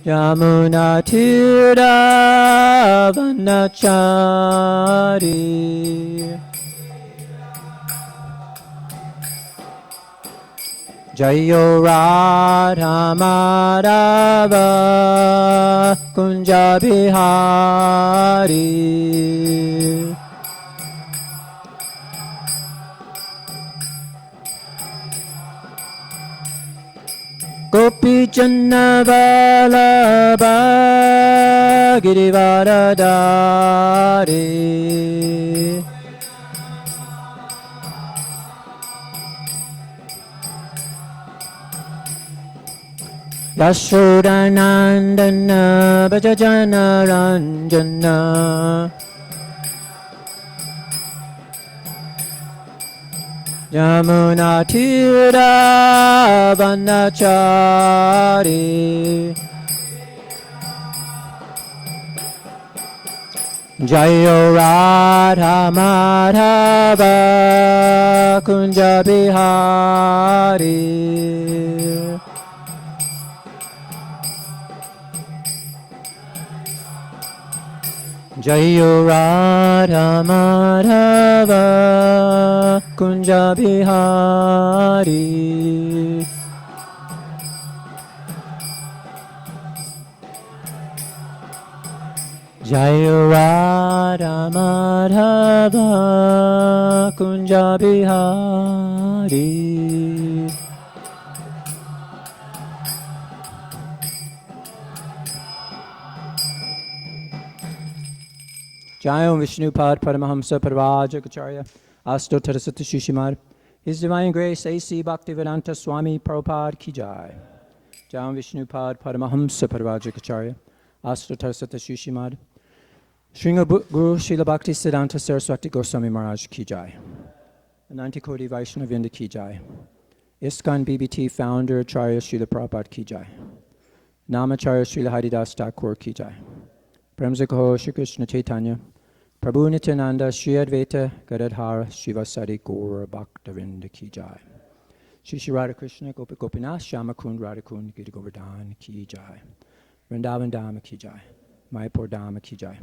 Yamuna Tira Vanachari Jayo Radha Madhava Kunja Bihari Gopi Janna Vallabha Girivaradari Yashodanandana Bhajajana Ranjana Yamuna Tira Vanachari Jayo Radha Madhava Kunja Bihari Jayo Radha Madhava Kunja Bihari Jayo Radha Madhava Kunja Bihari Jayam Vishnupad Paramahamsa Parvajagacharya Astotarasata Shishimad His Divine Grace A.C. Bhaktivedanta Swami Prabhupada Ki Jai Jayam Vishnupad Paramahamsa Parvajagacharya Astotarasata Shishimad Sringa Guru Srila Bhakti Siddhanta Saraswati Goswami Maharaj Ki Jai Ananti Koti Vaishnavinda Ki Jai ISKCON BBT Founder Acharya Srila Prabhupada Ki Jai Namacharya Srila Haridas Thakur Ki Jai Premzakaho Shri Krishna Chaitanya Prabhu Nityananda Shri Advaita Gadadhara Srivasadi Gaura Bhaktavinda Ki Jai Shri Shri Radha Krishna Gopi Gopinath Shyamakund Radhakund Gita Govardhan Ki Jai Vrindavan Dhama Ki Jai Mayapur Dhama Ki Jai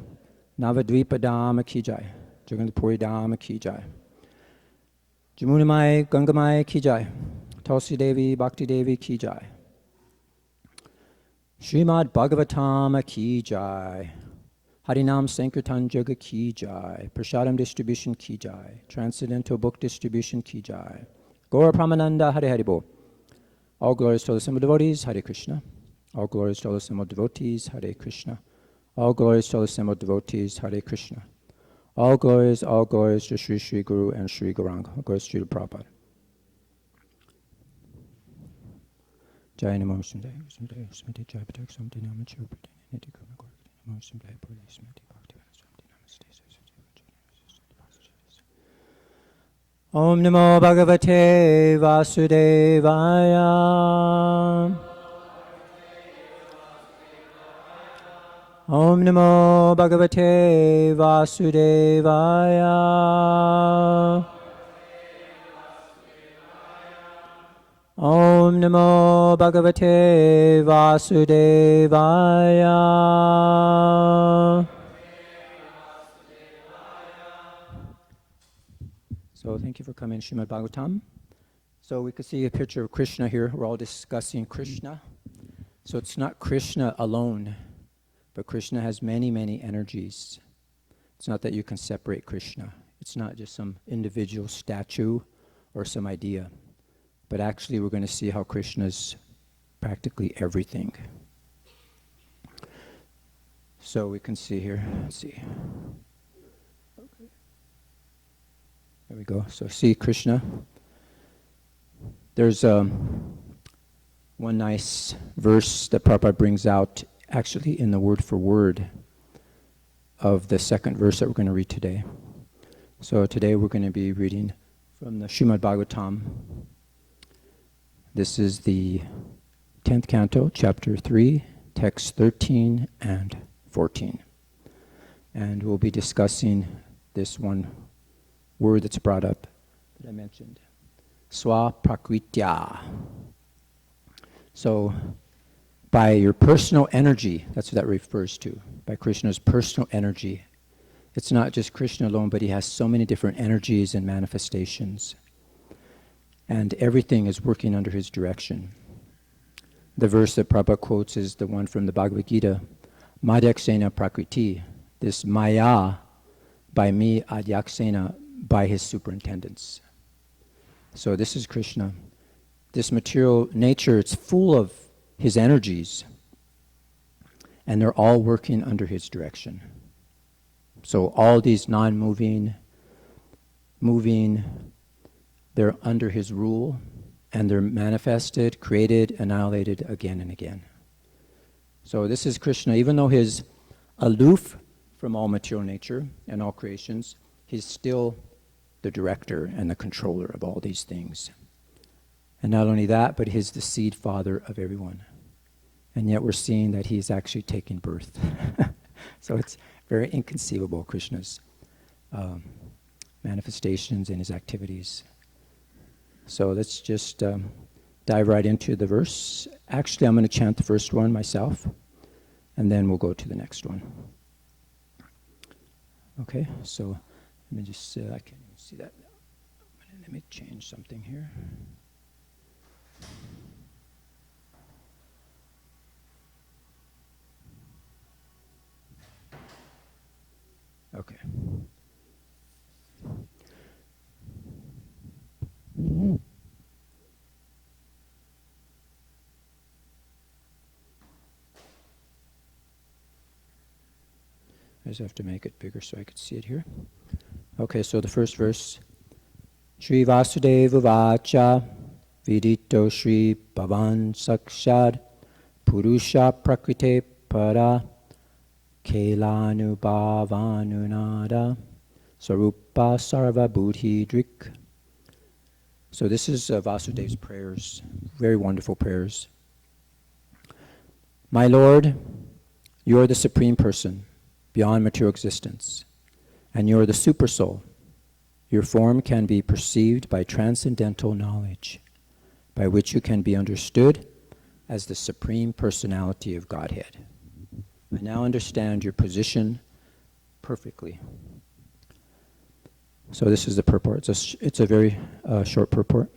Navadvipa Dhama Ki Jai Jagannapuri Dhama Ki Jai Jamunamai Gangamai Ki Jai Tulsi Devi Bhakti Devi Ki Jai Srimad Bhagavatam Ki Jai Harinam Sankirtan Jaga Ki Jai Prasadam Distribution Ki Jai Transcendental Book Distribution Ki Jai Gaura Pramananda Hare Hare Bo All glories to the assembled devotees, Hare Krishna. All glories to the assembled devotees, Hare Krishna. All glories to the assembled devotees, Hare Krishna. All glories to Sri Sri Guru and Sri Gauranga. All glories to Srila Prabhupada. Jai Namo Sundai, Sundai, Sundai, Jai Patak, Sundai, Namachur, Niti Kuma Gork, Namo Sundai, Puri, Sundai, Bhakti, Sundai, Namaste, Om Namo Bhagavate Vasudevaya. Om Namo Bhagavate Vasudevaya. Om Namo Bhagavate Vasudevaya. So thank you for coming, Srimad Bhagavatam. So we could see a picture of Krishna here. We're all discussing Krishna. So it's not Krishna alone, but Krishna has many, many energies. It's not that you can separate Krishna. It's not just some individual statue or some idea. But actually we're going to see how Krishna is practically everything. So we can see here, let's see. Okay. There we go. So see Krishna. There's one nice verse that Prabhupada brings out actually in the word for word of the second verse that we're going to read today. So today we're going to be reading from the Srimad Bhagavatam. This is the 10th canto, chapter 3, texts 13 and 14. And we'll be discussing this one word that's brought up that I mentioned. Swaprakritya. So by your personal energy. That's what that refers to, by Krishna's personal energy. It's not just Krishna alone, but he has so many different energies and manifestations. And everything is working under his direction. The verse that Prabhupada quotes is the one from the Bhagavad Gita, Madhyaksena Prakriti, this Maya by me, Adhyaksena by his superintendence. So this is Krishna. This material nature, it's full of his energies, and they're all working under his direction. So all these non-moving, moving, they're under his rule, and they're manifested, created, annihilated again and again. So this is Krishna. Even though he's aloof from all material nature and all creations, he's still the director and the controller of all these things. And not only that, but he's the seed father of everyone. And yet we're seeing that he's actually taking birth. So it's very inconceivable, Krishna's manifestations and his activities. So let's just dive right into the verse. Actually, I'm going to chant the first one myself, and then we'll go to the next one. Okay, so let me just, I can't even see that. Let me change something here. Okay. I just have to make it bigger so I could see it here. Okay, so the first verse. Shri Vasudeva Vacha Vidito Shri Bhavan Sakshad Purusha Prakrite Para Kelanu Bhavanunada Sarupa Sarva Buddhi Drik. So this is Vasudev's prayers, very wonderful prayers. My Lord, you are the Supreme Person, beyond material existence, and you are the Super Soul. Your form can be perceived by transcendental knowledge, by which you can be understood as the Supreme Personality of Godhead. I now understand your position perfectly. So this is the purport. It's a very short purport.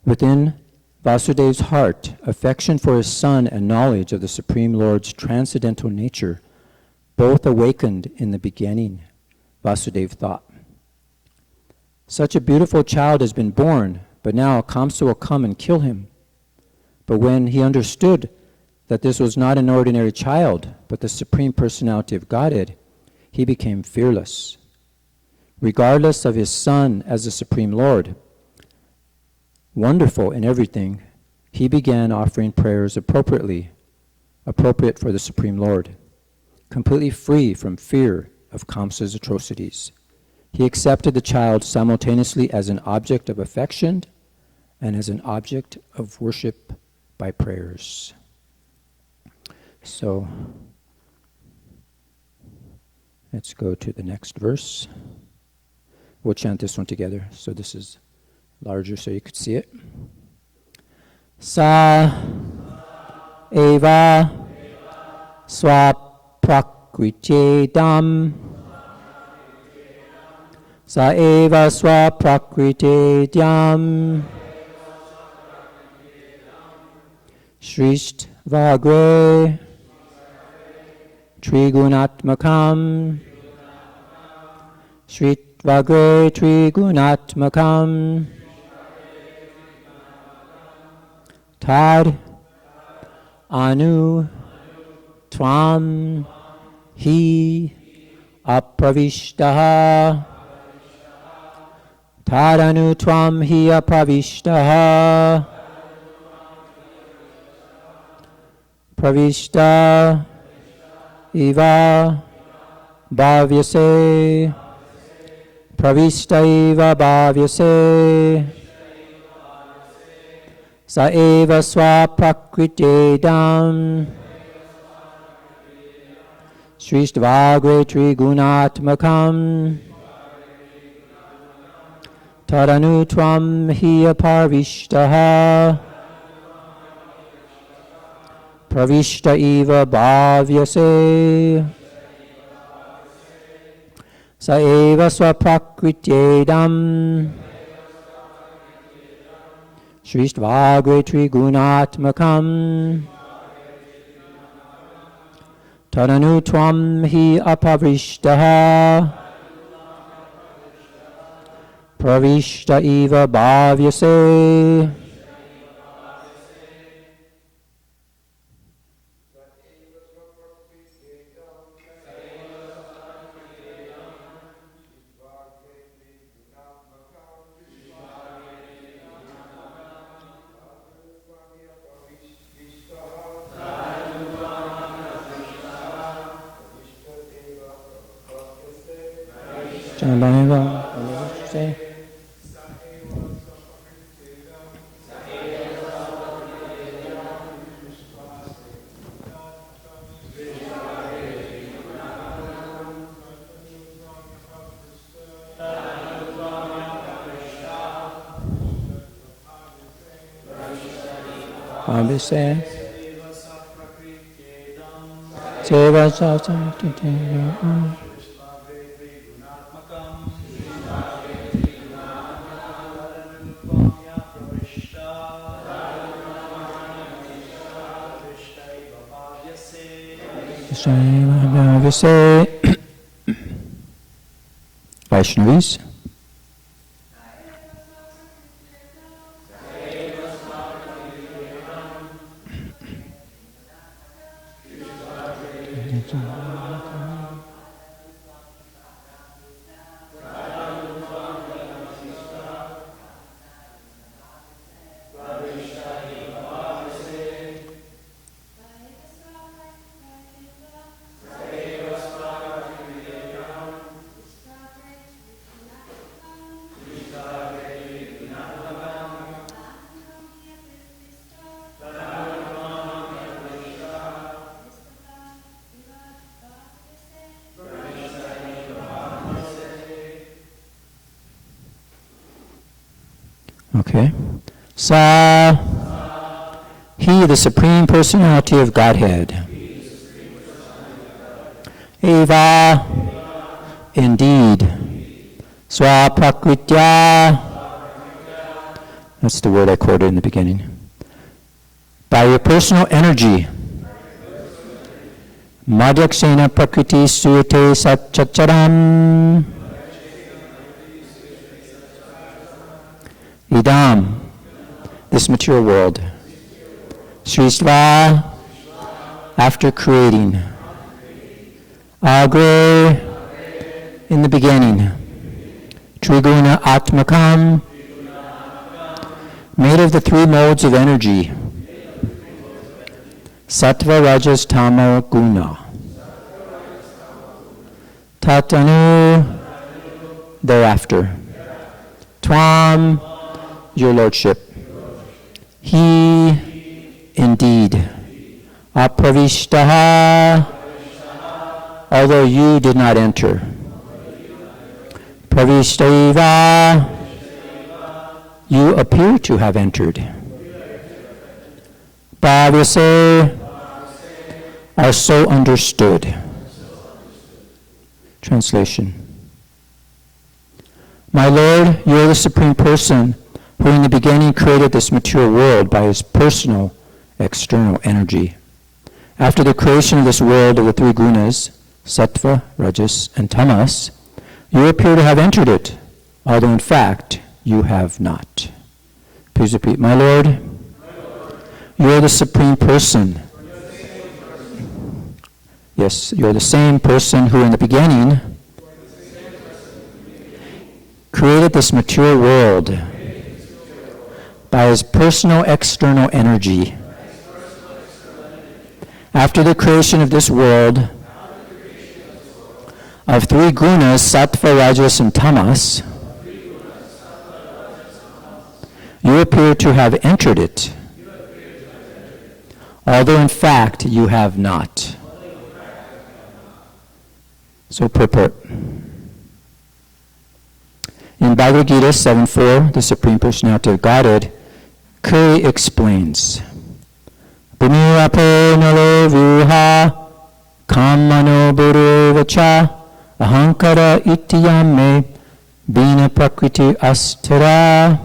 Within Vasudev's heart, affection for his son and knowledge of the Supreme Lord's transcendental nature both awakened in the beginning, Vasudev thought. Such a beautiful child has been born, but now Kamsa will come and kill him. But when he understood that this was not an ordinary child, but the Supreme Personality of Godhead, he became fearless. Regardless of his son as the Supreme Lord, wonderful in everything, he began offering prayers appropriate for the Supreme Lord, completely free from fear of Kamsa's atrocities. He accepted the child simultaneously as an object of affection and as an object of worship by prayers. So, let's go to the next verse. We'll chant this one together. So this is larger so you could see it. Sa eva swaprakriti-dam. Sa eva swaprakriti-dam. Shrist vagre trigunatmakam. Srit Vagre Trigunatmakam Tad Anu Tvam Hi Apravishtaha Tad Anu Tvam Hi Apravishtaha Pravishta Iva Bhavyase Pravistaiva bhavyase Sa eva swaprakriti-dam Sristvagre trigunatmakam Tadanu tvam hiya parvishtaha pravishta eva bhavyase sa eva swaprakrityedam shrishtvagre trigunatmakam tadanu tvam hi apavrishtaha pravishta eva bhavyase. Vaishnavis. Okay. Sa, He, the Supreme Personality of Godhead. Eva, indeed. Swaprakritya, that's the word I quoted in the beginning. By your personal energy, Madhyakshena Prakriti Suyate Satchacharam Idam, this material world. Srisva, after creating. Agre, in the beginning. Triguna Atmakam, made of the three modes of energy. Sattva, Rajas, Tama, Guna. Tatanu, thereafter. Tvam, your lordship. He, indeed. Apravishtaha, although you did not enter. Pravishtaiva, you appear to have entered. Bhavyase, are so understood. Translation. My Lord, you are the Supreme Person who in the beginning created this material world by his personal external energy. After the creation of this world of the three gunas, sattva, rajas, and tamas, you appear to have entered it, although in fact you have not. Please repeat. My Lord, you are the Supreme Person. Yes, you are the same person who in the beginning created this material world by his personal external energy. After the creation of this world of three gunas, sattva, rajas, and tamas, you appear to have entered it, although in fact you have not. So purport. In Bhagavad Gita 7.4, the Supreme Personality of Godhead clearly explains, Bhumirapo nalo vuha kamano buruvacha ahankara itiyame bina prakriti astara.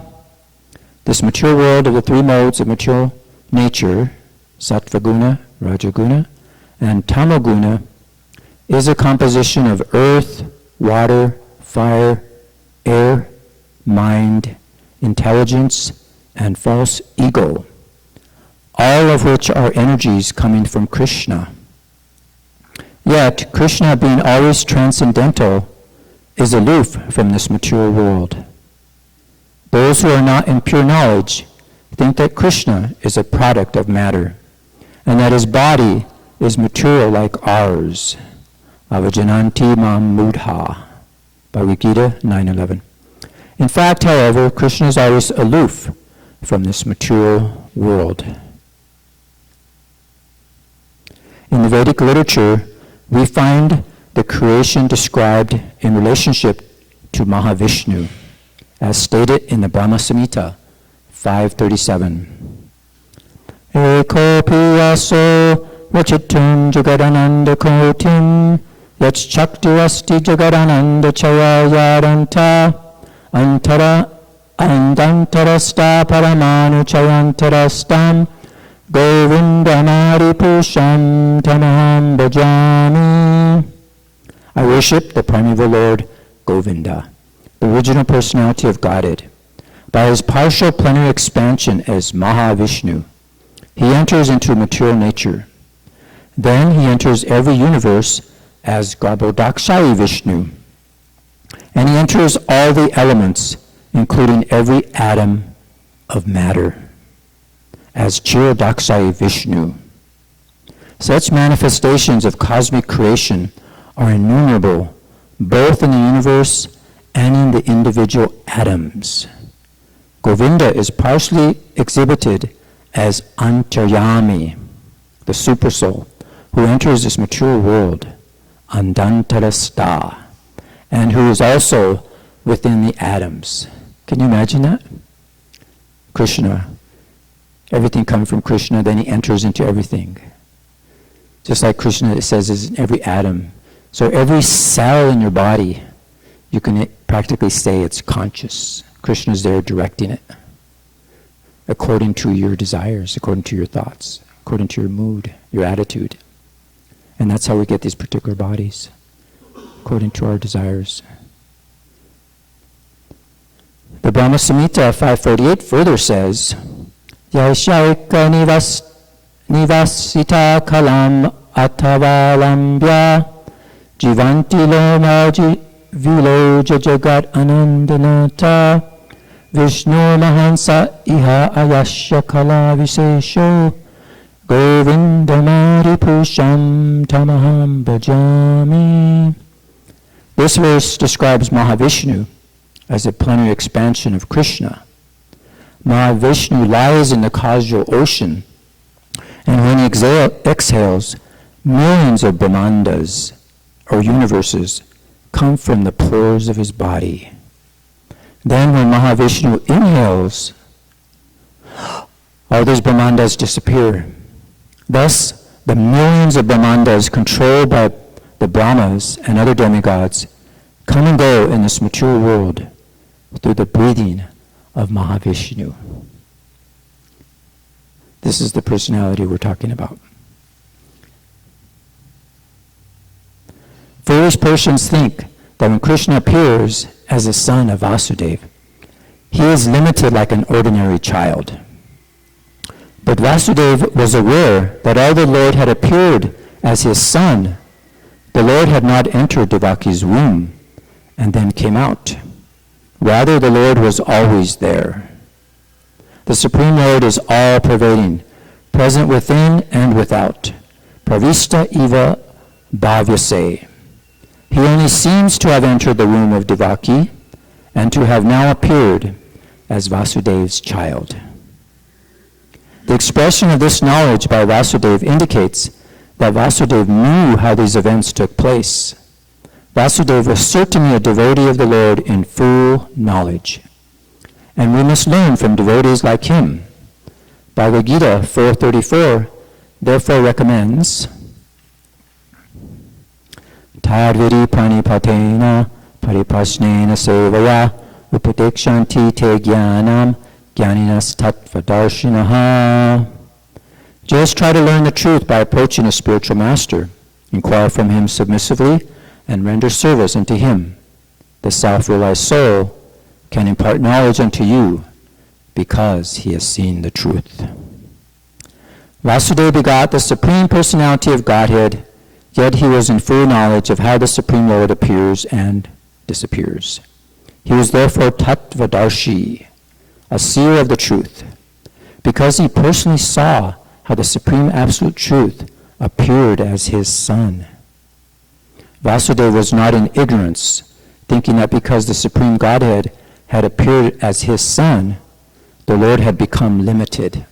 This material world of the three modes of material nature, Sattva-guna, Rajaguna, and Tamoguna, is a composition of earth, water, fire, air, mind, intelligence, and false ego, all of which are energies coming from Krishna. Yet, Krishna, being always transcendental, is aloof from this material world. Those who are not in pure knowledge think that Krishna is a product of matter, and that his body is material like ours. Avajananti mam mudha. Bhagavad Gita 9:11. In fact, however, Krishna is always aloof from this material world. In the Vedic literature, we find the creation described in relationship to Mahavishnu, as stated in the Brahma Samhita 5:37. Eko piyaso vachitum jagadananda kotim yachchakti asti jagadananda chayayaranta antara andantarasta paramanu chayantarastam govindamari pusham tamaham bhajami. I worship the primeval Lord Govinda, the original personality of Godhead. By his partial plenary expansion as Mahavishnu, he enters into material nature. Then he enters every universe as Gaudacandra Vishnu. And he enters all the elements, including every atom of matter, as Kshirodakshai Vishnu. Such manifestations of cosmic creation are innumerable, both in the universe and in the individual atoms. Govinda is partially exhibited as Antaryami, the supersoul, who enters this material world, Andantarasta, and who is also within the atoms. Can you imagine that? Krishna, everything coming from Krishna, then he enters into everything. Just like Krishna, it says, is in every atom. So every cell in your body, you can practically say it's conscious. Krishna is there directing it according to your desires, according to your thoughts, according to your mood, your attitude. And that's how we get these particular bodies, according to our desires. The Brahma Samhita 548 further says, Yashaika nivasita kalam atavalambya jivanti lomaji viloja jagat anandanata Vishnu mahansa iha ayasya kala visesho govindamari pusham tamaham bhajami. This verse describes Mahavishnu as a plenary expansion of Krishna. Mahavishnu lies in the causal ocean, and when he exhales, millions of Brahmandas, or universes, come from the pores of his body. Then when Mahavishnu inhales, all these Brahmandas disappear. Thus, the millions of Brahmandas controlled by the Brahmas and other demigods come and go in this material world through the breathing of Mahavishnu. This is the personality we're talking about. Foolish persons think that when Krishna appears as the son of Vasudeva, he is limited like an ordinary child. But Vasudeva was aware that although the Lord had appeared as his son, the Lord had not entered Devaki's womb and then came out. Rather, the Lord was always there. The Supreme Lord is all-pervading, present within and without. Pravista eva bhavyase. He only seems to have entered the womb of Devaki and to have now appeared as Vasudeva's child. The expression of this knowledge by Vasudeva indicates that Vasudeva knew how these events took place. Vasudeva was certainly a devotee of the Lord in full knowledge. And we must learn from devotees like him. Bhagavad Gita 4:34 therefore recommends Tadviri Pranipatena Paripasnena Sevaya Upadekshanti Te Jnanam Jnaninas Tatvadarshinaha. Just try to learn the truth by approaching a spiritual master. Inquire from him submissively and render service unto him. The self-realized soul can impart knowledge unto you because he has seen the truth. Vasudeva begot the Supreme Personality of Godhead, yet he was in full knowledge of how the Supreme Lord appears and disappears. He was therefore Tattvadarshi, a seer of the truth, because he personally saw how the Supreme Absolute Truth appeared as his son. Vasudeva was not in ignorance, thinking that because the Supreme Godhead had appeared as his son, the Lord had become limited.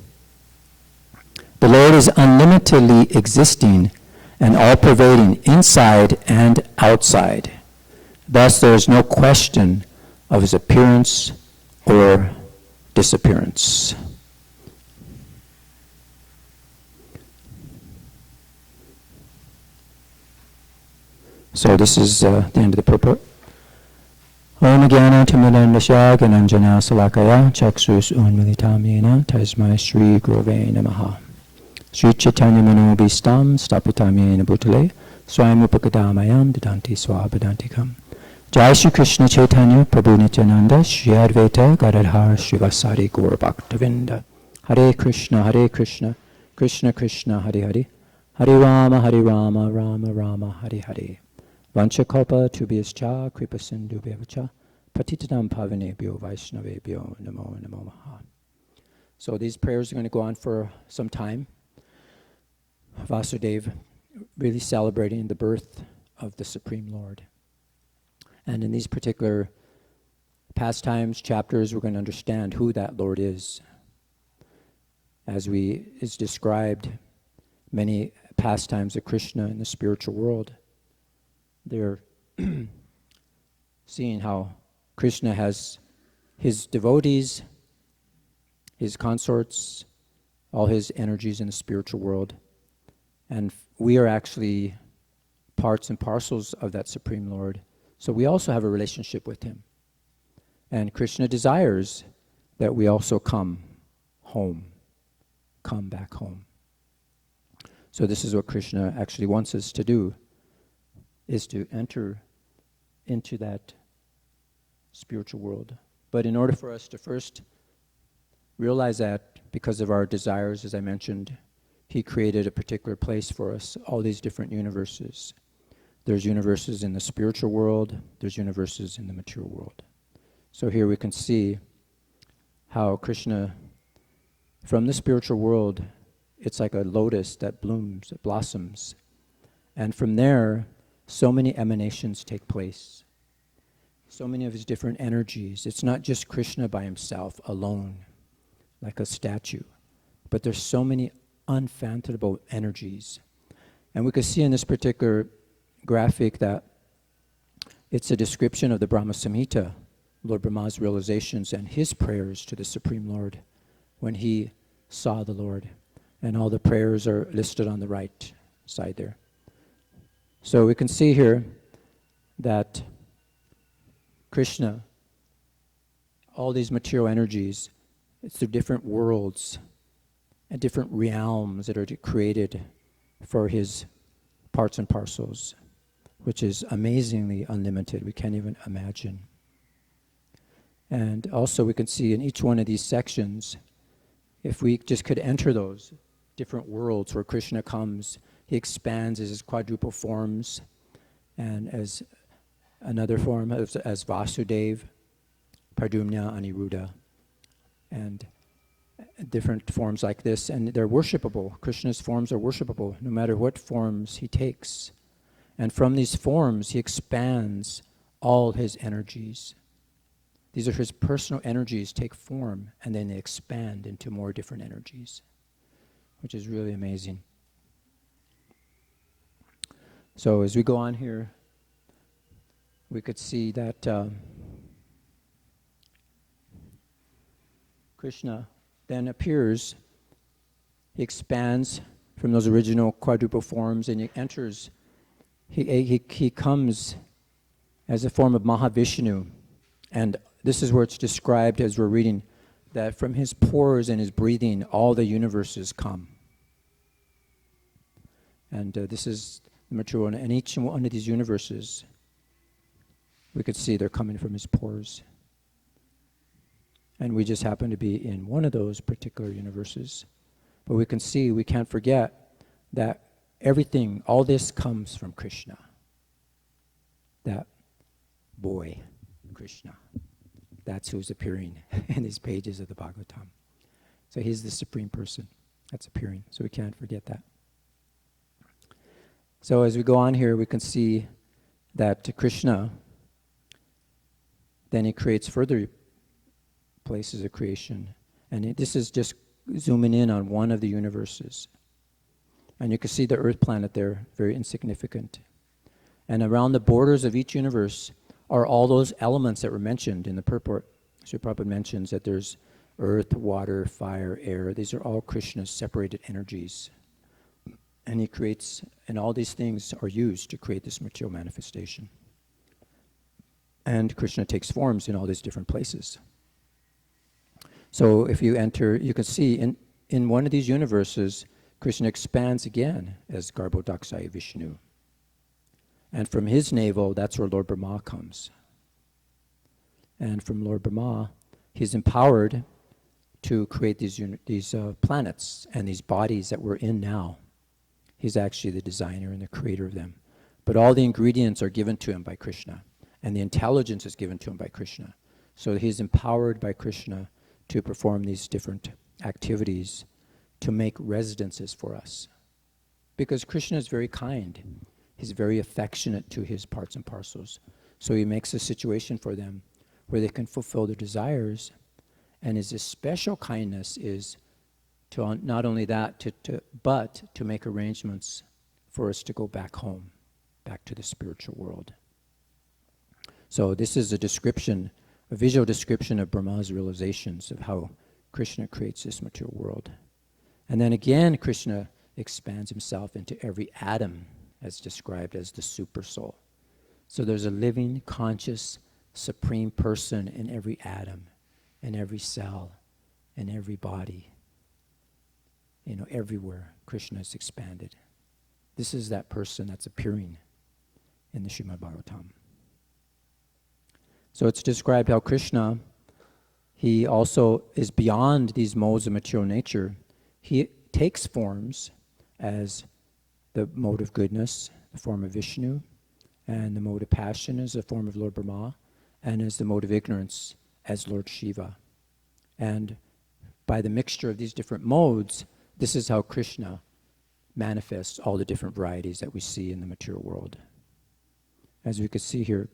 The Lord is unlimitedly existing and all-pervading inside and outside. Thus, there is no question of his appearance or disappearance. So this is the end of the purport. Om Jnana Timirandasya Gananjana Salakaya Chaksus Unmilitam Yena Tasmai Shri Gurave Namaha. Sri Chaitanya Manobhistam Stapitam Yena Bhutale Swayam Upakadamayam Dadanti Swabhadantikam. Jai Shri Krishna Chaitanya Prabhu Nityananda Shri Advaita Gadadhar Srivasari Gaur Bhaktavinda. Hare Krishna, Krishna Krishna, Hare Hare, Hare Rama, Rama Rama, Hare Hare. Vanchakalpa tubhyascha kripa sindhu bhavacha patitanam pavanebhyo vaishnavebhyo namo namo maha. So these prayers are going to go on for some time. Vasudeva really celebrating the birth of the Supreme Lord. And in these particular pastimes, chapters, we're going to understand who that Lord is. As is described many pastimes of Krishna in the spiritual world, they're seeing how Krishna has his devotees, his consorts, all his energies in the spiritual world. And we are actually parts and parcels of that Supreme Lord. So we also have a relationship with him. And Krishna desires that we also come back home. So this is what Krishna actually wants us to do, is to enter into that spiritual world. But in order for us to first realize that, because of our desires, as I mentioned, he created a particular place for us, all these different universes. There's universes in the spiritual world, there's universes in the material world. So here we can see how Krishna, from the spiritual world, it's like a lotus that blooms, it blossoms. And from there, so many emanations take place. So many of his different energies. It's not just Krishna by himself, alone, like a statue. But there's so many unfathomable energies. And we can see in this particular graphic that it's a description of the Brahma Samhita, Lord Brahma's realizations and his prayers to the Supreme Lord when he saw the Lord. And all the prayers are listed on the right side there. So we can see here that Krishna, all these material energies, it's the different worlds and different realms that are created for his parts and parcels, which is amazingly unlimited. We can't even imagine. And also we can see in each one of these sections, if we just could enter those different worlds where Krishna comes, he expands as his quadruple forms, and as another form as Vasudeva, Pradumna, Aniruddha, and different forms like this. And they're worshipable. Krishna's forms are worshipable, no matter what forms he takes. And from these forms, he expands all his energies. These are his personal energies take form, and then they expand into more different energies, which is really amazing. So as we go on here, we could see that Krishna then appears, he expands from those original quadruple forms, and he enters. He comes as a form of Mahavishnu, and this is where it's described as we're reading that from his pores and his breathing, all the universes come. And this is the material, and each one of these universes, we could see they're coming from his pores. And we just happen to be in one of those particular universes. But we can see, we can't forget that everything, all this comes from Krishna. That boy, Krishna. That's who's appearing in these pages of the Bhagavatam. So he's the supreme person that's appearing. So we can't forget that. So as we go on here, we can see that Krishna, then he creates further places of creation. And this is just zooming in on one of the universes. And you can see the earth planet there, very insignificant. And around the borders of each universe are all those elements that were mentioned in the purport. Srila Prabhupada mentions that there's earth, water, fire, air. These are all Krishna's separated energies. And he creates, and all these things are used to create this material manifestation. And Krishna takes forms in all these different places. So if you enter, you can see in one of these universes, Krishna expands again as Garbhodakshaya Vishnu. And from his navel, that's where Lord Brahma comes. And from Lord Brahma, he's empowered to create these planets and these bodies that we're in now. He's actually the designer and the creator of them. But all the ingredients are given to him by Krishna. And the intelligence is given to him by Krishna. So he's empowered by Krishna to perform these different activities to make residences for us. Because Krishna is very kind. He's very affectionate to his parts and parcels. So he makes a situation for them where they can fulfill their desires. And his special kindness is to not only that, but to make arrangements for us to go back home, back to the spiritual world. So this is a description, a visual description of Brahma's realizations of how Krishna creates this material world. And then again, Krishna expands himself into every atom as described as the super soul. So there's a living, conscious, supreme person in every atom, in every cell, in every body. Everywhere Krishna is expanded. This is that person that's appearing in the Srimad Bhagavatam. So it's described how Krishna, he also is beyond these modes of material nature. He takes forms as the mode of goodness, the form of Vishnu, and the mode of passion as the form of Lord Brahma, and as the mode of ignorance as Lord Shiva. And by the mixture of these different modes, this is how Krishna manifests all the different varieties that we see in the material world. As we can see here,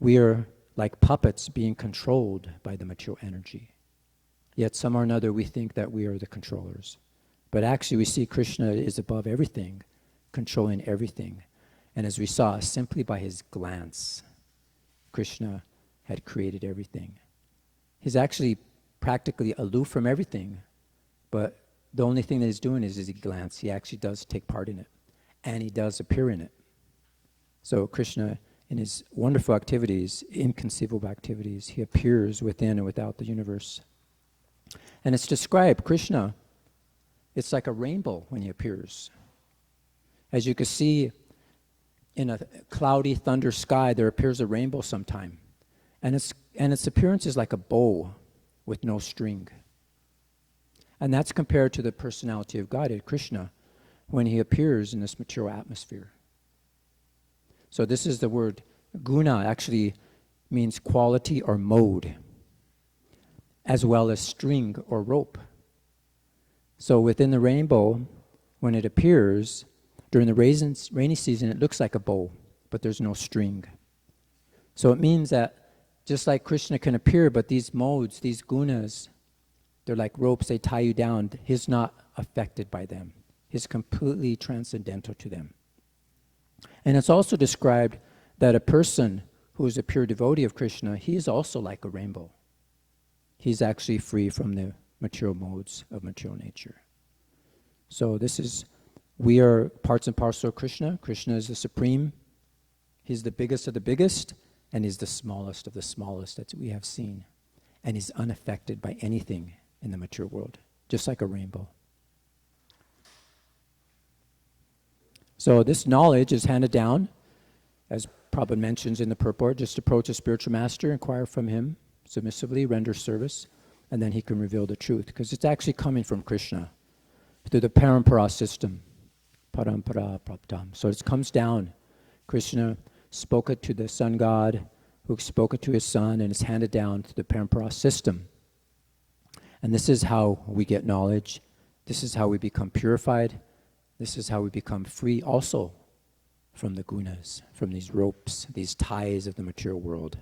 we are like puppets being controlled by the material energy. Yet somehow or another we think that we are the controllers. But actually we see Krishna is above everything, controlling everything. And as we saw, simply by his glance, Krishna had created everything. He's actually practically aloof from everything, but the only thing that he's doing is he glances. He actually does take part in it, and he does appear in it. So Krishna, in his wonderful activities, inconceivable activities, he appears within and without the universe. And it's described, Krishna, it's like a rainbow when he appears. As you can see, in a cloudy thunder sky, there appears a rainbow sometime. And its appearance is like a bow with no string. And that's compared to the personality of Godhead, Krishna, when he appears in this material atmosphere. So this is the word guna, actually means quality or mode, as well as string or rope. So within the rainbow, when it appears, during the rainy season, it looks like a bow, but there's no string. So it means that just like Krishna can appear, but these modes, these gunas, they're like ropes, they tie you down. He's not affected by them. He's completely transcendental to them. And it's also described that a person who is a pure devotee of Krishna, he is also like a rainbow. He's actually free from the material modes of material nature. So we are parts and parcel of Krishna. Krishna is the supreme. He's the biggest of the biggest, and he's the smallest of the smallest that we have seen. And he's unaffected by anything in the mature world, just like a rainbow. So this knowledge is handed down, as Prabhupada mentions in the purport. Just approach a spiritual master, inquire from him submissively, render service, and then he can reveal the truth, because it's actually coming from Krishna through the parampara system. Parampara praptam. So it comes down. Krishna spoke it to the sun god, who spoke it to his son, and it's handed down through the parampara system. And this is how we get knowledge. This is how we become purified. This is how we become free also from the gunas, from these ropes, these ties of the material world.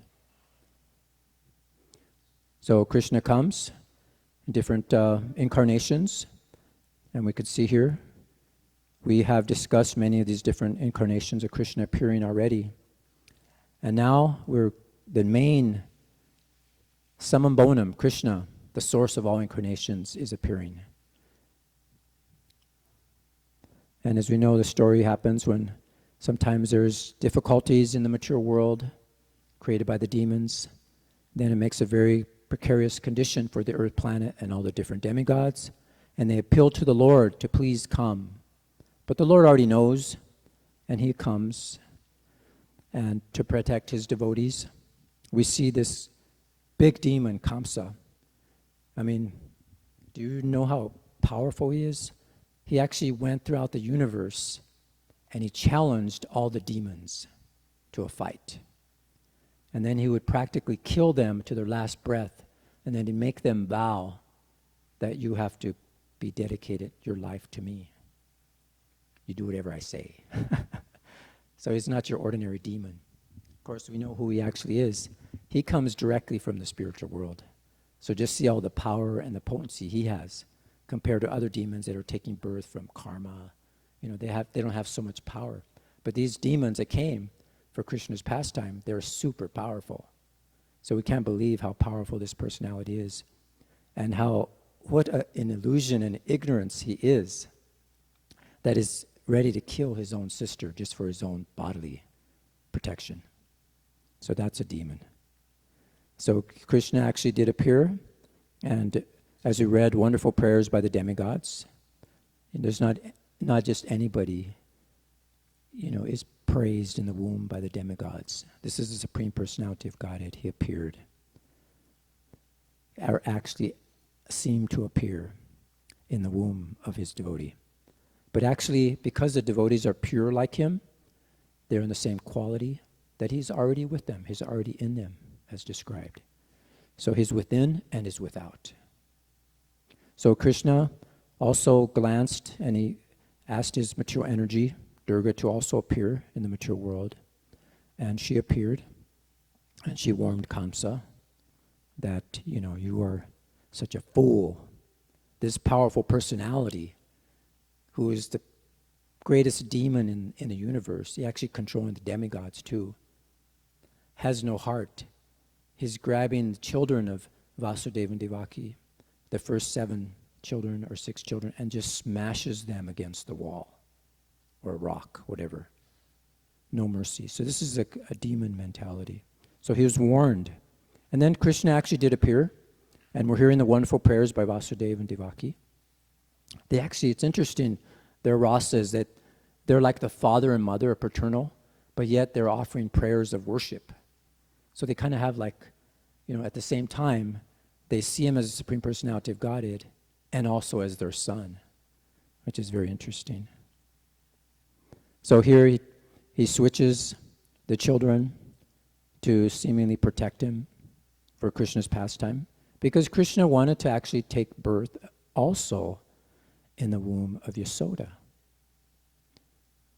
So Krishna comes in different incarnations, and we could see here, we have discussed many of these different incarnations of Krishna appearing already. And now the main summum bonum, Krishna, the source of all incarnations, is appearing. And as we know, the story happens when sometimes there's difficulties in the mature world created by the demons. Then it makes a very precarious condition for the earth planet and all the different demigods. And they appeal to the Lord to please come. But the Lord already knows, and he comes and to protect his devotees. We see this big demon, Kamsa. I mean, do you know how powerful he is? He actually went throughout the universe and he challenged all the demons to a fight. And then he would practically kill them to their last breath, and then he'd make them vow that you have to be dedicated your life to me. You do whatever I say. So he's not your ordinary demon. Of course, we know who he actually is. He comes directly from the spiritual world. So just see all the power and the potency he has compared to other demons that are taking birth from karma. You know, they don't have so much power. But these demons that came for Krishna's pastime, they're super powerful. So we can't believe how powerful this personality is, and what an illusion and ignorance he is, that is ready to kill his own sister just for his own bodily protection. So that's a demon. So Krishna actually did appear, and as we read, wonderful prayers by the demigods. And there's not just anybody, is praised in the womb by the demigods. This is the Supreme Personality of Godhead. He appeared, or actually seemed to appear in the womb of his devotee. But actually, because the devotees are pure like him, they're in the same quality that he's already with them. He's already in them, as described. So he's within and is without. So Krishna also glanced and he asked his material energy, Durga, to also appear in the material world. And she appeared, and she warned Kamsa that, you are such a fool. This powerful personality, who is the greatest demon in the universe, he actually controlling the demigods too, has no heart. He's grabbing the children of Vasudeva and Devaki, the first 7 children or 6 children, and just smashes them against the wall or a rock, whatever. No mercy. So this is a demon mentality. So he was warned. And then Krishna actually did appear, and we're hearing the wonderful prayers by Vasudeva and Devaki. It's interesting, their rasas, that they're like the father and mother, paternal, but yet they're offering prayers of worship. So they kind of have at the same time, they see him as the Supreme Personality of Godhead and also as their son, which is very interesting. So here he switches the children to seemingly protect him for Krishna's pastime, because Krishna wanted to actually take birth also in the womb of Yasoda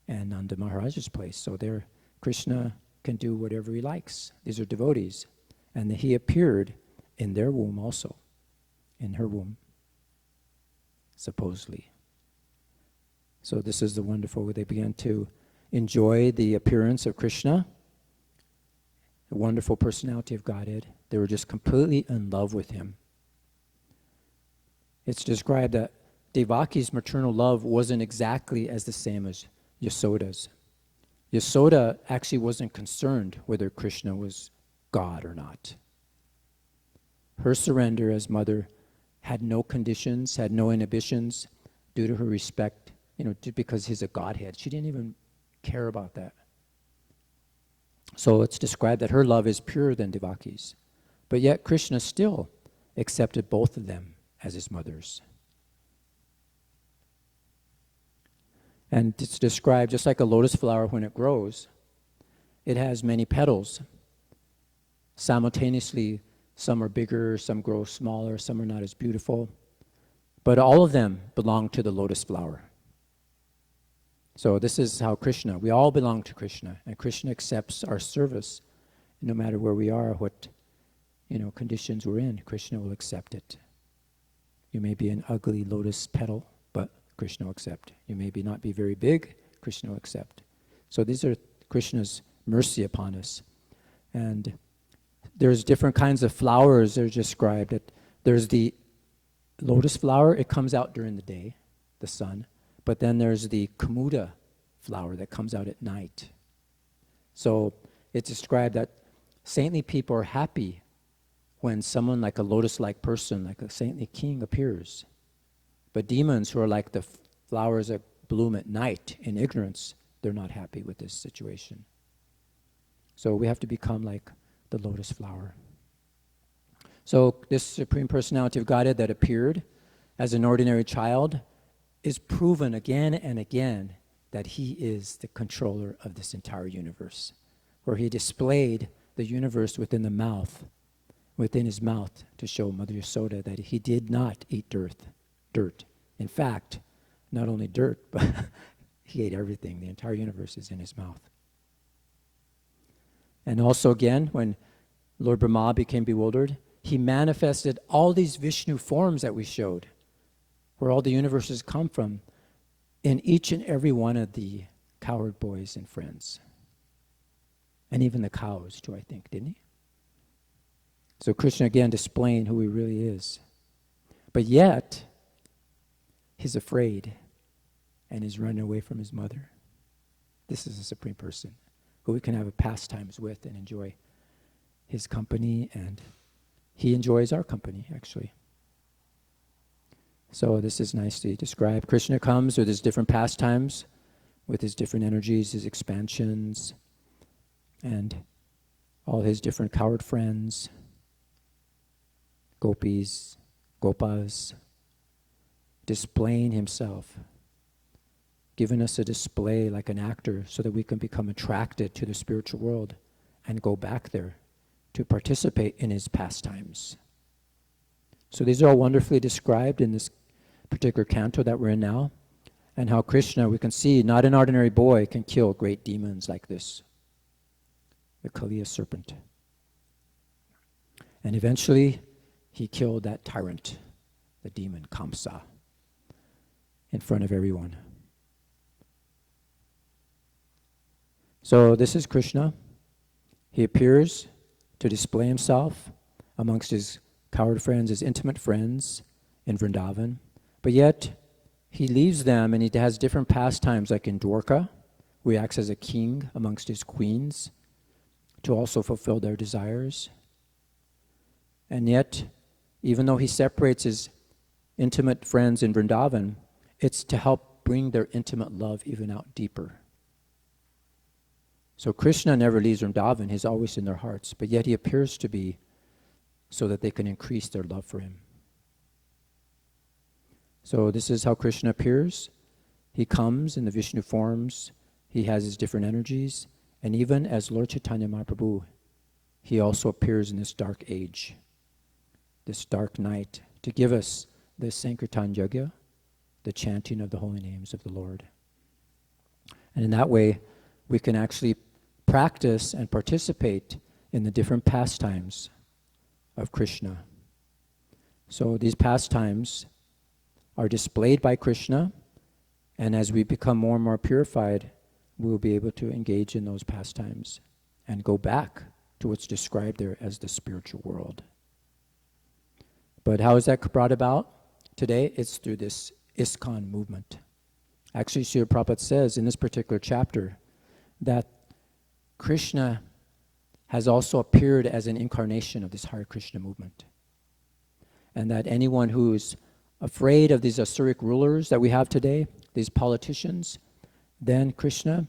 and Nanda Maharaja's place. So there, Krishna can do whatever he likes. These are devotees. And he appeared in their womb also, in her womb, supposedly. So this is the wonderful, they began to enjoy the appearance of Krishna, the wonderful personality of Godhead. They were just completely in love with him. It's described that Devaki's maternal love wasn't exactly as the same as Yasoda's. Yasoda actually wasn't concerned whether Krishna was God or not. Her surrender as mother had no conditions, had no inhibitions due to her respect, because he's a Godhead. She didn't even care about that. So it's described that her love is purer than Devaki's. But yet Krishna still accepted both of them as his mothers. And it's described just like a lotus flower when it grows. It has many petals. Simultaneously, some are bigger, some grow smaller, some are not as beautiful. But all of them belong to the lotus flower. So this is how Krishna, we all belong to Krishna, and Krishna accepts our service no matter where we are, what conditions we're in. Krishna will accept it. You may be an ugly lotus petal, but Krishna will accept. You may not be very big, Krishna will accept. So these are Krishna's mercy upon us. And there's different kinds of flowers that are described. There's the lotus flower, it comes out during the day, the sun. But then there's the Kumuda flower that comes out at night. So it's described that saintly people are happy when someone like a lotus-like person, like a saintly king, appears. But demons who are like the flowers that bloom at night in ignorance, they're not happy with this situation. So we have to become like the lotus flower. So this Supreme Personality of Godhead that appeared as an ordinary child is proven again and again that he is the controller of this entire universe, where he displayed the universe within his mouth to show Mother Yasoda that he did not eat dirt. In fact, not only dirt, but he ate everything. The entire universe is in his mouth. And also again, when Lord Brahma became bewildered, he manifested all these Vishnu forms that we showed, where all the universes come from, in each and every one of the cowherd boys and friends. And even the cows too, I think, didn't he? So Krishna again displaying who he really is. But yet, he's afraid and is running away from his mother. This is a Supreme Person who we can have pastimes with and enjoy his company, and he enjoys our company, actually. So this is nicely described. Krishna comes with his different pastimes, with his different energies, his expansions, and all his different cowherd friends, gopis, gopas, displaying himself, giving us a display like an actor so that we can become attracted to the spiritual world and go back there to participate in his pastimes. So these are all wonderfully described in this particular canto that we're in now, and how Krishna, we can see, not an ordinary boy can kill great demons like this, the Kaliya serpent. And eventually, he killed that tyrant, the demon Kamsa, in front of everyone. So this is Krishna. He appears to display himself amongst his cowherd friends, his intimate friends in Vrindavan. But yet, he leaves them and he has different pastimes, like in Dwarka, where he acts as a king amongst his queens to also fulfill their desires. And yet, even though he separates his intimate friends in Vrindavan, it's to help bring their intimate love even out deeper. So Krishna never leaves Vrindavan, he's always in their hearts, but yet he appears to be so that they can increase their love for him. So this is how Krishna appears. He comes in the Vishnu forms, he has his different energies, and even as Lord Chaitanya Mahaprabhu, he also appears in this dark age, this dark night, to give us the Sankirtan Yajna, the chanting of the holy names of the Lord. And in that way, we can actually practice and participate in the different pastimes of Krishna. So these pastimes are displayed by Krishna, and as we become more and more purified, we will be able to engage in those pastimes and go back to what's described there as the spiritual world. But how is that brought about today? It's through this ISKCON movement. Actually, Srila Prabhupada says in this particular chapter that Krishna has also appeared as an incarnation of this Hare Krishna movement. And that anyone who's afraid of these Asuric rulers that we have today, these politicians, then Krishna,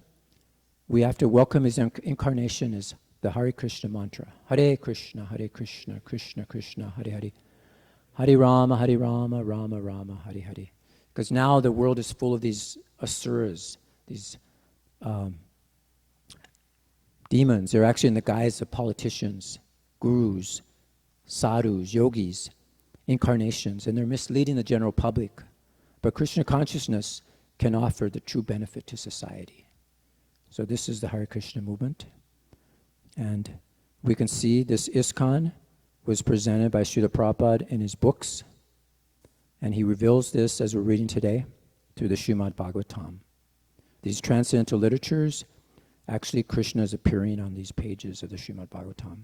we have to welcome his incarnation as the Hare Krishna mantra. Hare Krishna, Krishna Krishna, Hare Hare. Hare Rama, Rama Rama, Hare Hare. Because now the world is full of these asuras, these demons. They're actually in the guise of politicians, gurus, sadhus, yogis, incarnations, and they're misleading the general public. But Krishna consciousness can offer the true benefit to society. So this is the Hare Krishna movement. And we can see this ISKCON was presented by Srila Prabhupada in his books. And he reveals this, as we're reading today, through the Srimad Bhagavatam. These transcendental literatures, actually Krishna is appearing on these pages of the Srimad Bhagavatam.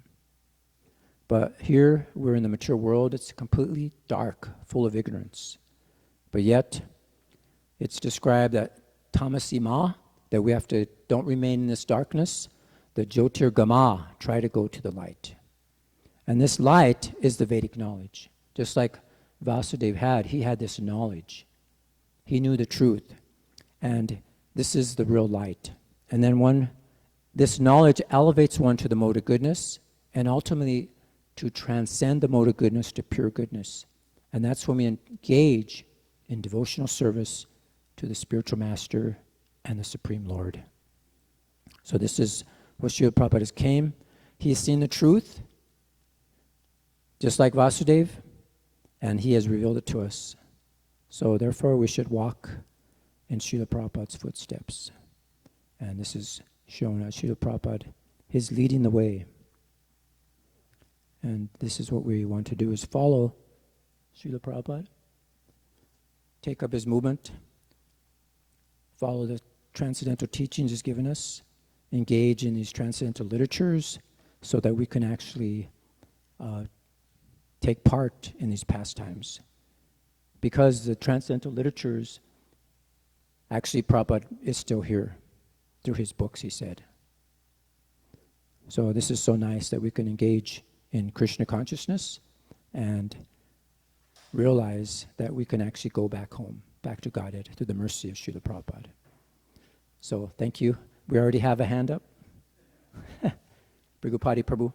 But here, we're in the mature world, it's completely dark, full of ignorance. But yet, it's described that tamasima, that we have to, don't remain in this darkness, the jyotirgama, try to go to the light. And this light is the Vedic knowledge. Just like Vasudeva had, he had this knowledge. He knew the truth. And this is the real light. And then this knowledge elevates one to the mode of goodness, and ultimately to transcend the mode of goodness to pure goodness. And that's when we engage in devotional service to the spiritual master and the Supreme Lord. So this is what Srila Prabhupada came. He has seen the truth, just like Vasudeva, and he has revealed it to us. So therefore we should walk in Srila Prabhupada's footsteps. And this is shown as Srila Prabhupada, he's leading the way. And this is what we want to do, is follow Srila Prabhupada, take up his movement, follow the transcendental teachings he's given us, engage in these transcendental literatures so that we can actually take part in these pastimes. Because the transcendental literatures, actually Prabhupada is still here through his books, he said. So this is so nice that we can engage in Krishna consciousness and realize that we can actually go back home, back to Godhead, through the mercy of Srila Prabhupada. So thank you. We already have a hand up. Gaudacandra Prabhu.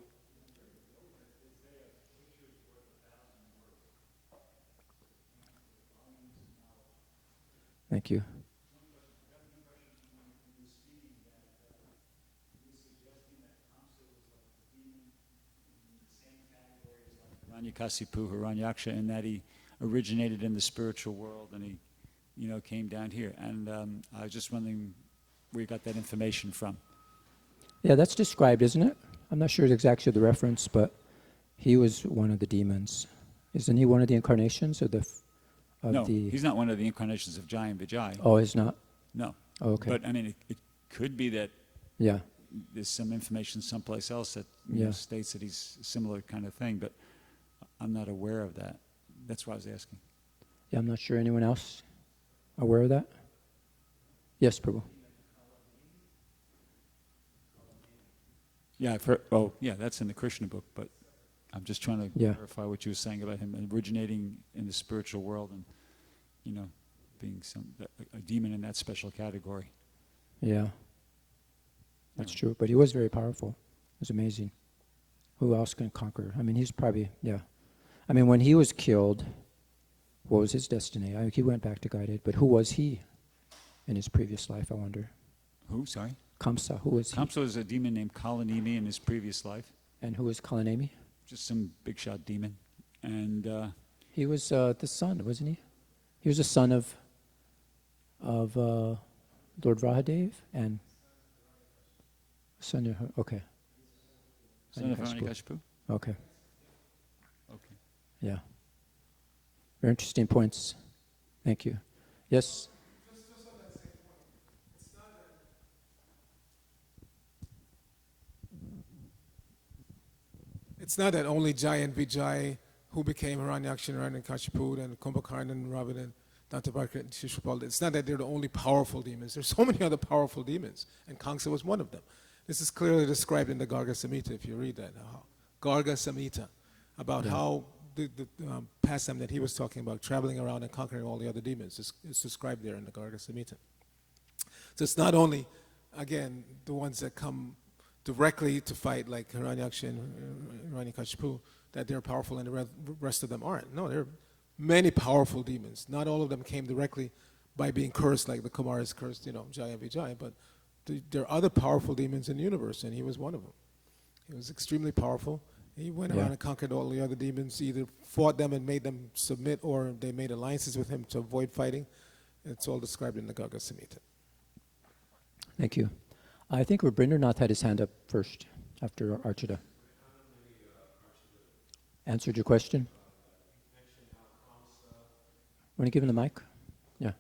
Thank you. Hiranyakasipu, Hiranyaksha, in that he originated in the spiritual world and he, came down here. And I was just wondering where you got that information from. Yeah, that's described, isn't it? I'm not sure exactly the reference, but he was one of the demons. Isn't he one of the incarnations of the? No, he's not one of the incarnations of Jai and Vijay. Oh, he's not? No. Oh, okay. But I mean, it could be that. Yeah. There's some information someplace else that states that he's a similar kind of thing, but I'm not aware of that. That's why I was asking. Yeah, I'm not sure anyone else aware of that. Yes, Prabhu. Yeah, I've heard. Oh, yeah, that's in the Krishna book, but I'm just trying to clarify what you were saying about him originating in the spiritual world and, being a demon in that special category. Yeah. That's true. But he was very powerful. It was amazing. Who else can conquer? I mean, he's probably, I mean, when he was killed, what was his destiny? He went back to Godhead, but who was he in his previous life, I wonder? Who, sorry? Kamsa, who was he? Kamsa was a demon named Kalanemi in his previous life. And who was Kalanemi? Just some big shot demon. And he was the son, wasn't he? He was the son of Lord Vrahadev and son of, okay. Son of Hiranyakasipu? Okay. Okay. Yeah. Very interesting points. Thank you. Yes? Just on that same point, it's not that only Jai and Vijay who became Hiranyaksha and Hiranyakashipu and Kumbhakarna and Ravana, Dr. Barker and Shishupal, it's not that they're the only powerful demons. There's so many other powerful demons, and Kamsa was one of them. This is clearly described in the Garga Samhita, if you read that. Garga Samhita, about how the pastime that he was talking about, traveling around and conquering all the other demons, is described there in the Garga Samhita. So it's not only, again, the ones that come directly to fight, like Hiranyaksha and Hiranyakashipu, that they're powerful and the rest of them aren't. No, there are many powerful demons. Not all of them came directly by being cursed, like the Kumaras cursed, Jaya Vijay, but there are other powerful demons in the universe, and he was one of them. He was extremely powerful. He went around and conquered all the other demons, either fought them and made them submit, or they made alliances with him to avoid fighting. It's all described in the Garga Samhita. Thank you. I think Rabindranath had his hand up first, after Archita. Answered your question? Want to give him the mic? Yeah.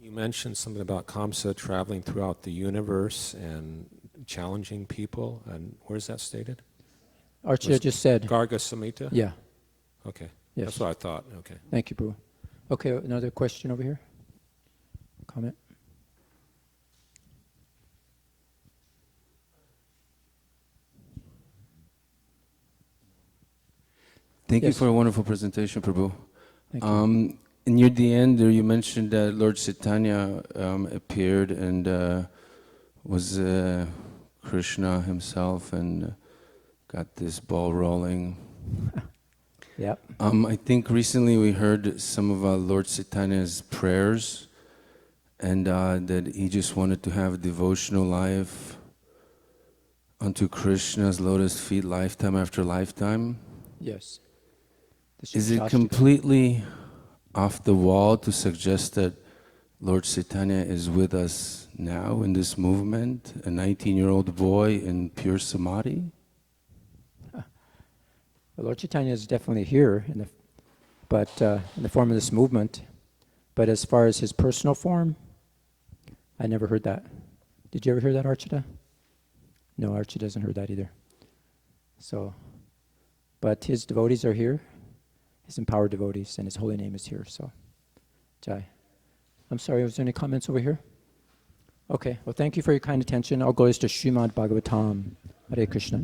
You mentioned something about Kamsa traveling throughout the universe and challenging people, and where's that stated? Archita just said. Garga Samhita? Yeah. Okay. Yes. That's what I thought. Okay. Thank you, Prabhu. Okay, another question over here? Comment? Thank you Yes. for a wonderful presentation, Prabhu. Thank you. Near the end there, you mentioned that Lord Chaitanya appeared and was Krishna himself and got this ball rolling. Yeah. I think recently we heard some of Lord Chaitanya's prayers, and that he just wanted to have a devotional life unto Krishna's lotus feet lifetime after lifetime. Yes. Is it completely off the wall to suggest that Lord Chaitanya is with us now in this movement, a 19-year-old boy in pure samadhi? Well, Lord Chaitanya is definitely here, in the form of this movement. But as far as his personal form, I never heard that. Did you ever hear that, Archita? No, Archita hasn't heard that either. So, but his devotees are here, his empowered devotees, and his holy name is here. So, Jai. I'm sorry, was there any comments over here? Okay, well, thank you for your kind attention. All glories to Srimad Bhagavatam. Hare Krishna.